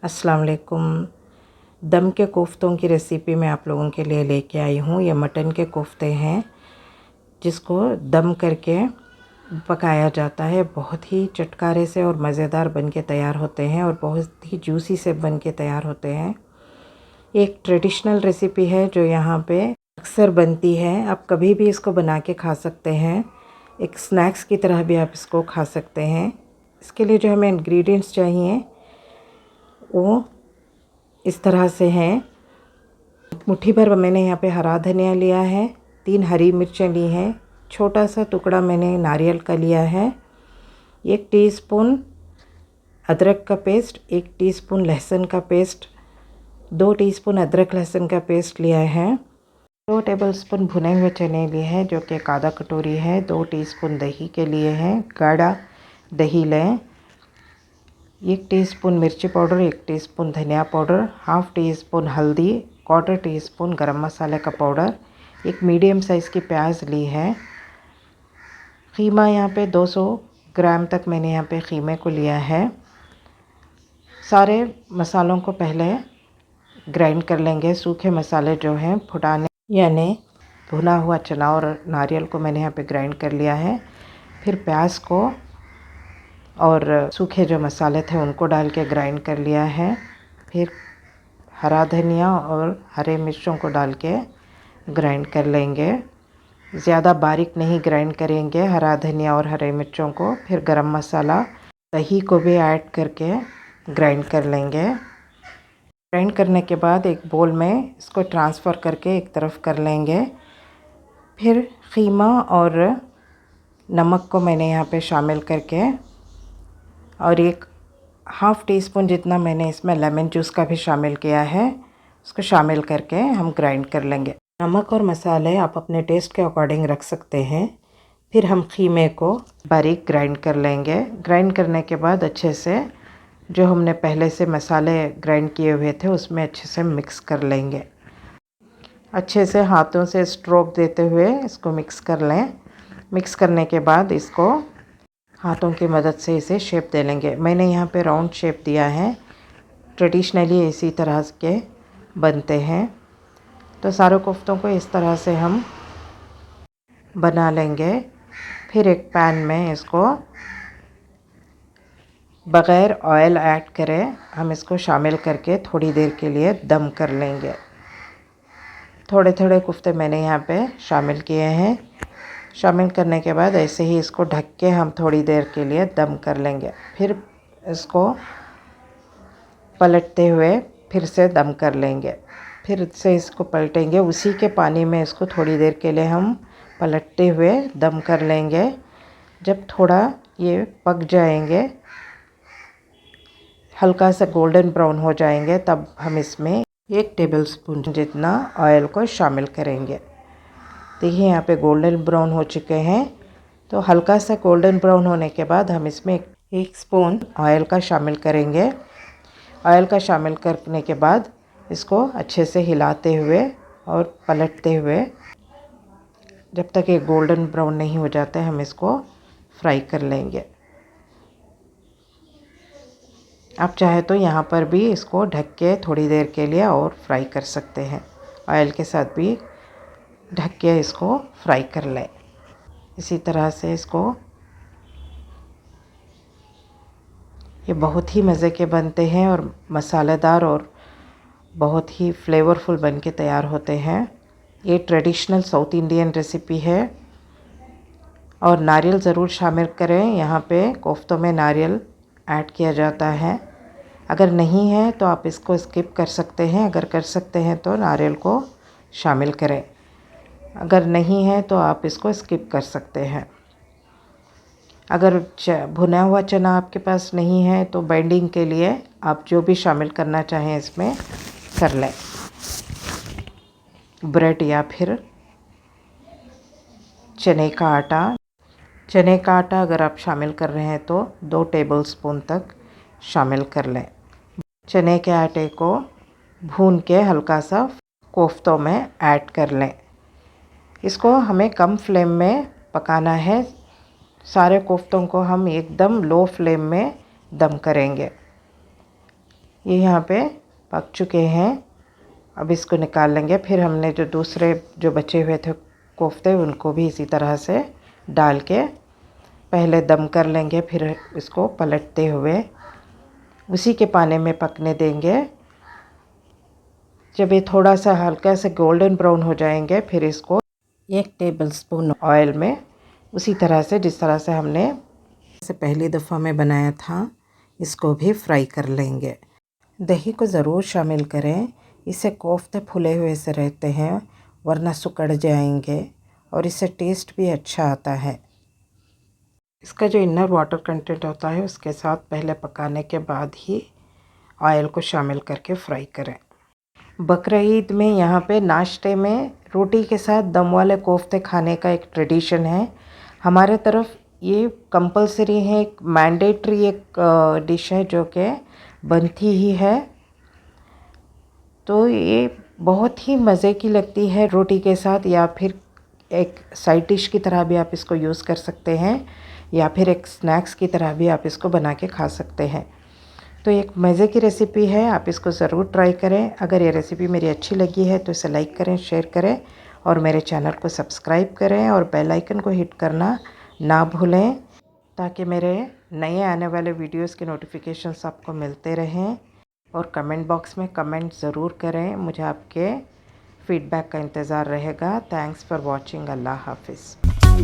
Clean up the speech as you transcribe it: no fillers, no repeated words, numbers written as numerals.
अस्सलाम वालेकुम। दम के कोफ्तों की रेसिपी मैं आप लोगों के लिए लेके आई हूँ। ये मटन के कोफ्ते हैं जिसको दम करके पकाया जाता है। बहुत ही चटकारे से और मज़ेदार बन के तैयार होते हैं और बहुत ही जूसी से बन के तैयार होते हैं। एक ट्रेडिशनल रेसिपी है जो यहाँ पे अक्सर बनती है। आप कभी भी इसको बना के खा सकते हैं। एक स्नैक्स की तरह भी आप इसको खा सकते हैं। इसके लिए जो हमें इंग्रेडिएंट्स चाहिए वो इस तरह से हैं। मुट्ठी भर मैंने यहाँ पे हरा धनिया लिया है, 3 हरी मिर्चें ली हैं, छोटा सा टुकड़ा मैंने नारियल का लिया है, 1 टीस्पून अदरक का पेस्ट, 1 टीस्पून लहसुन का पेस्ट, 2 टीस्पून अदरक लहसुन का पेस्ट लिया है, 2 टेबलस्पून भुने हुए चने लिए हैं जो कि 1 आधा कटोरी है, 2 टीस्पून दही के लिए हैं, गाढ़ा दही लें, 1 टीस्पून मिर्ची पाउडर, 1 टीस्पून धनिया पाउडर, हाफ़ टी स्पून हल्दी, 1/4 टीस्पून गरम मसाले का पाउडर, एक मीडियम साइज़ की प्याज ली है। कीमा यहाँ पे 200 ग्राम तक मैंने यहाँ पे कीमे को लिया है। सारे मसालों को पहले ग्राइंड कर लेंगे। सूखे मसाले जो हैं फुटाने यानी भुना हुआ चना और नारियल को मैंने यहाँ पे ग्राइंड कर लिया है। फिर प्याज को और सूखे जो मसाले थे उनको डाल के ग्राइंड कर लिया है। फिर हरा धनिया और हरे मिर्चों को डाल के ग्राइंड कर लेंगे। ज़्यादा बारीक नहीं ग्राइंड करेंगे हरा धनिया और हरे मिर्चों को। फिर गरम मसाला, दही को भी ऐड करके ग्राइंड कर लेंगे। ग्राइंड करने के बाद एक बोल में इसको ट्रांसफ़र करके एक तरफ कर लेंगे। फिर कीमा और नमक को मैंने यहाँ पे शामिल करके और एक हाफ़ टी स्पून जितना मैंने इसमें लेमन जूस का भी शामिल किया है, उसको शामिल करके हम ग्राइंड कर लेंगे। नमक और मसाले आप अपने टेस्ट के अकॉर्डिंग रख सकते हैं। फिर हम कीमे को बारीक ग्राइंड कर लेंगे। ग्राइंड करने के बाद अच्छे से जो हमने पहले से मसाले ग्राइंड किए हुए थे उसमें अच्छे से मिक्स कर लेंगे। अच्छे से हाथों से स्ट्रोक देते हुए इसको मिक्स कर लें। मिक्स करने के बाद इसको हाथों की मदद से इसे शेप दे लेंगे। मैंने यहाँ पे राउंड शेप दिया है। ट्रेडिशनली इसी तरह के बनते हैं। तो सारे कोफ्तों को इस तरह से हम बना लेंगे। फिर एक पैन में इसको बग़ैर ऑयल ऐड करें हम इसको शामिल करके थोड़ी देर के लिए दम कर लेंगे। थोड़े थोड़े कोफ्ते मैंने यहाँ पे शामिल किए हैं। शामिल करने के बाद ऐसे ही इसको ढक के हम थोड़ी देर के लिए दम कर लेंगे। फिर इसको पलटते हुए फिर से दम कर लेंगे। फिर से इसको पलटेंगे, उसी के पानी में इसको थोड़ी देर के लिए हम पलटते हुए दम कर लेंगे। जब थोड़ा ये पक जाएंगे, हल्का सा गोल्डन ब्राउन हो जाएंगे, तब हम इसमें 1 टेबलस्पून जितना ऑयल को शामिल करेंगे। देखिए यहाँ पे गोल्डन ब्राउन हो चुके हैं। तो हल्का सा गोल्डन ब्राउन होने के बाद हम इसमें 1 स्पून ऑयल का शामिल करेंगे। ऑयल का शामिल करने के बाद इसको अच्छे से हिलाते हुए और पलटते हुए जब तक ये गोल्डन ब्राउन नहीं हो जाते हम इसको फ्राई कर लेंगे। आप चाहे तो यहाँ पर भी इसको ढक के थोड़ी देर के लिए और फ्राई कर सकते हैं। ऑयल के साथ भी ढक के इसको फ्राई कर लें। इसी तरह से इसको ये बहुत ही मज़े के बनते हैं और मसालेदार और बहुत ही फ्लेवरफुल बन के तैयार होते हैं। ये ट्रेडिशनल साउथ इंडियन रेसिपी है और नारियल ज़रूर शामिल करें। यहाँ पे कोफ्तों में नारियल ऐड किया जाता है। अगर नहीं है तो आप इसको स्किप कर सकते हैं। अगर कर सकते हैं तो नारियल को शामिल करें। अगर नहीं है तो आप इसको स्किप कर सकते हैं। अगर भुना हुआ चना आपके पास नहीं है तो बाइंडिंग के लिए आप जो भी शामिल करना चाहें इसमें कर लें। ब्रेड या फिर चने का आटा। चने का आटा अगर आप शामिल कर रहे हैं तो 2 टेबलस्पून तक शामिल कर लें। चने के आटे को भून के हल्का सा कोफ्तों में ऐड कर लें। इसको हमें कम फ्लेम में पकाना है। सारे कोफ्तों को हम एकदम लो फ्लेम में दम करेंगे। ये यहाँ पे पक चुके हैं। अब इसको निकाल लेंगे। फिर हमने जो दूसरे जो बचे हुए थे कोफ्ते उनको भी इसी तरह से डाल के पहले दम कर लेंगे, फिर इसको पलटते हुए उसी के पानी में पकने देंगे। जब ये थोड़ा सा हल्का से गोल्डन ब्राउन हो जाएंगे, फिर इसको 1 टेबलस्पून ऑयल में उसी तरह से जिस तरह से हमने पहली दफ़ा में बनाया था इसको भी फ्राई कर लेंगे। दही को ज़रूर शामिल करें, इससे कोफ्ते फूले हुए से रहते हैं, वरना सिकुड़ जाएंगे और इससे टेस्ट भी अच्छा आता है। इसका जो इनर वाटर कंटेंट होता है उसके साथ पहले पकाने के बाद ही ऑयल को शामिल करके फ्राई करें। बकरीद में यहाँ पे नाश्ते में रोटी के साथ दम वाले कोफ्ते खाने का एक ट्रेडिशन है। हमारे तरफ ये कंपलसरी है, एक मैंडेटरी एक डिश है जो कि बनती ही है। तो ये बहुत ही मज़े की लगती है रोटी के साथ, या फिर एक साइड डिश की तरह भी आप इसको यूज़ कर सकते हैं, या फिर एक स्नैक्स की तरह भी आप इसको बना के खा सकते हैं। तो एक मज़े की रेसिपी है, आप इसको ज़रूर ट्राई करें। अगर ये रेसिपी मेरी अच्छी लगी है तो इसे लाइक करें, शेयर करें और मेरे चैनल को सब्सक्राइब करें और बेल आइकन को हिट करना ना भूलें, ताकि मेरे नए आने वाले वीडियोस के नोटिफिकेशंस आपको मिलते रहें। और कमेंट बॉक्स में कमेंट ज़रूर करें, मुझे आपके फीडबैक का इंतज़ार रहेगा। Thanks for watching. अल्लाह हाफिज़।